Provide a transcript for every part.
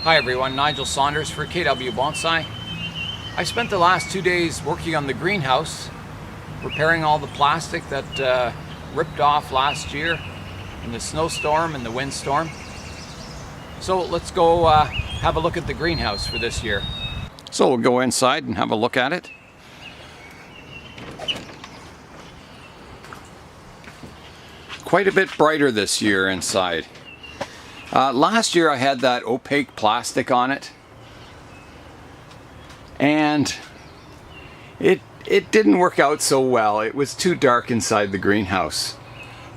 Hi everyone, Nigel Saunders for KW Bonsai. I spent the last 2 days working on the greenhouse, repairing all the plastic that ripped off last year in the snowstorm and the windstorm. So let's go have a look at the greenhouse for this year. So we'll go inside and have a look at it. Quite a bit brighter this year inside. Last year I had that opaque plastic on it, and it didn't work out so well. It was too dark inside the greenhouse.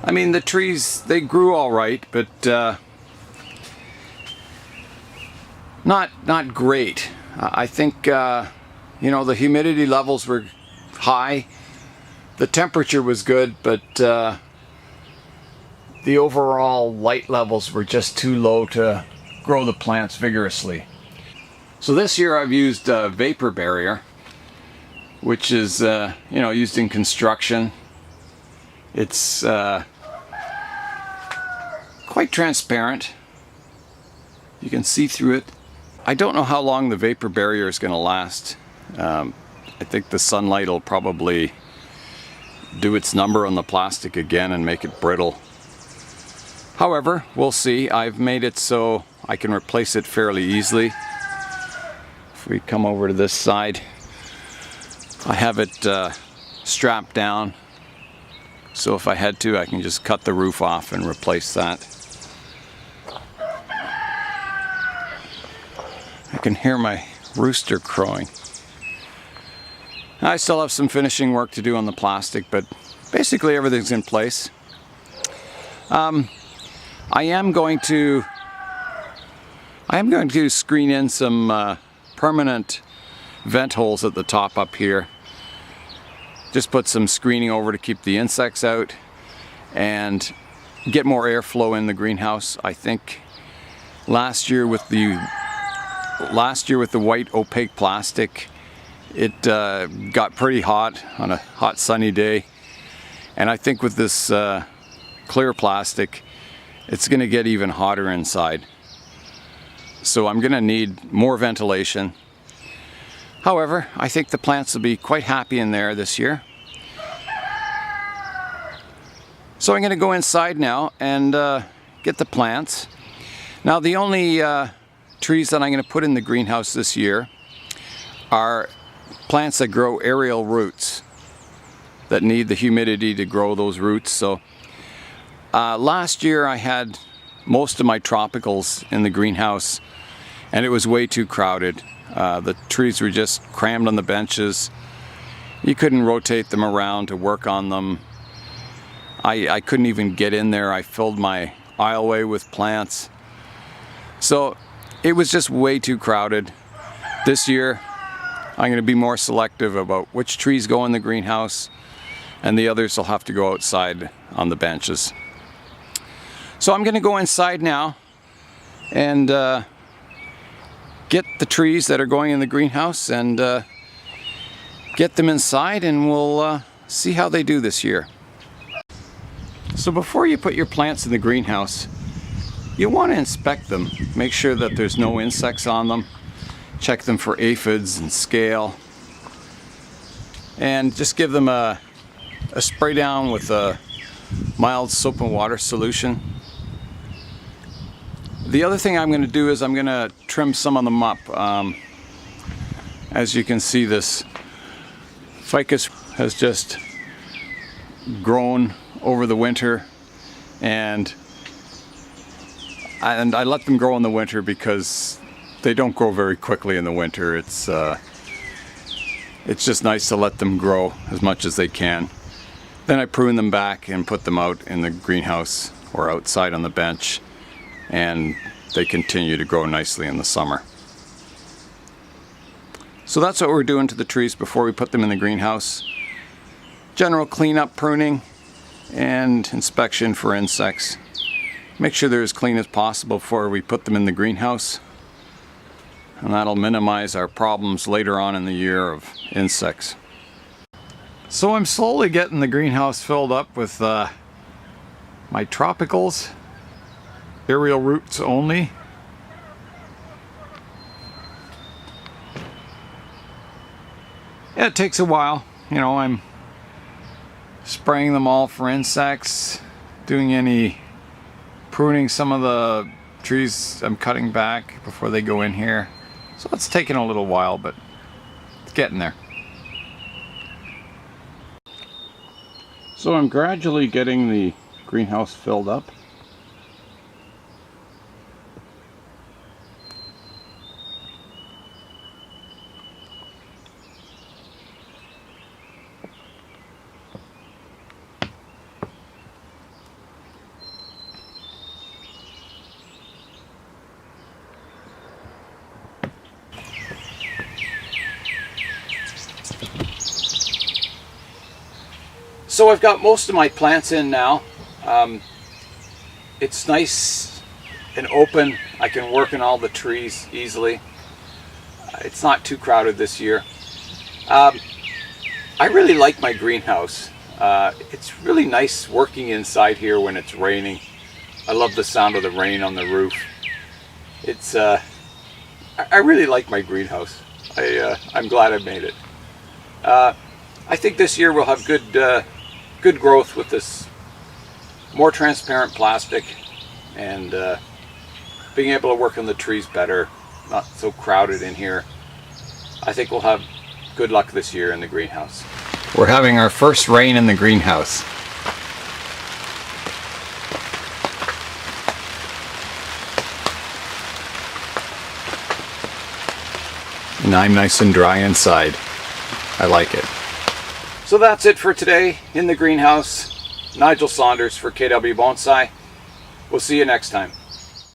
I mean, the trees, they grew all right, but not great. I think you know, the humidity levels were high, the temperature was good, but the overall light levels were just too low to grow the plants vigorously. So this year I've used a vapor barrier, which is you know, used in construction. It's quite transparent. You can see through it. I don't know how long the vapor barrier is going to last. I think the sunlight will probably do its number on the plastic again and make it brittle. However, we'll see. I've made it so I can replace it fairly easily. If we come over to this side, I have it strapped down, so if I had to, I can just cut the roof off and replace that. I can hear my rooster crowing. I still have some finishing work to do on the plastic, but basically everything's in place. I am going to screen in some permanent vent holes at the top up here. Just put some screening over to keep the insects out and get more airflow in the greenhouse. I think last year with the white opaque plastic, it got pretty hot on a hot sunny day, and I think with this clear plastic, it's going to get even hotter inside. So I'm going to need more ventilation. However, I think the plants will be quite happy in there this year. So I'm going to go inside now and get the plants. Now the only trees that I'm going to put in the greenhouse this year are plants that grow aerial roots, that need the humidity to grow those roots. So last year I had most of my tropicals in the greenhouse, and it was way too crowded. The trees were just crammed on the benches. You couldn't rotate them around to work on them. I couldn't even get in there. I filled my aisleway with plants. So it was just way too crowded. This year I'm going to be more selective about which trees go in the greenhouse, and the others will have to go outside on the benches. So I'm going to go inside now and get the trees that are going in the greenhouse and get them inside, and we'll see how they do this year. So before you put your plants in the greenhouse, you want to inspect them. Make sure that there's no insects on them. Check them for aphids and scale. And just give them a spray down with a mild soap and water solution. The other thing I'm going to do is I'm going to trim some of them up. As you can see, this ficus has just grown over the winter, and I let them grow in the winter because they don't grow very quickly in the winter. It's just nice to let them grow as much as they can. Then I prune them back and put them out in the greenhouse or outside on the bench, and they continue to grow nicely in the summer. So that's what we're doing to the trees before we put them in the greenhouse. General cleanup, pruning, and inspection for insects. Make sure they're as clean as possible before we put them in the greenhouse, and that'll minimize our problems later on in the year of insects. So I'm slowly getting the greenhouse filled up with my tropicals, aerial roots only. Yeah, it takes a while. You know, I'm spraying them all for insects, doing any pruning some of the trees I'm cutting back before they go in here. So it's taking a little while, but it's getting there. So I'm gradually getting the greenhouse filled up. So I've got most of my plants in now. It's nice and open. I can work in all the trees easily. It's not too crowded this year. I really like my greenhouse. It's really nice working inside here when it's raining. I love the sound of the rain on the roof. It's I really like my greenhouse. I'm glad I made it. I think this year we'll have good growth with this more transparent plastic, and being able to work on the trees better, not so crowded in here. I think we'll have good luck this year in the greenhouse. We're having our first rain in the greenhouse. And I'm nice and dry inside. I like it. So that's it for today in the greenhouse. Nigel Saunders for KW Bonsai. We'll see you next time.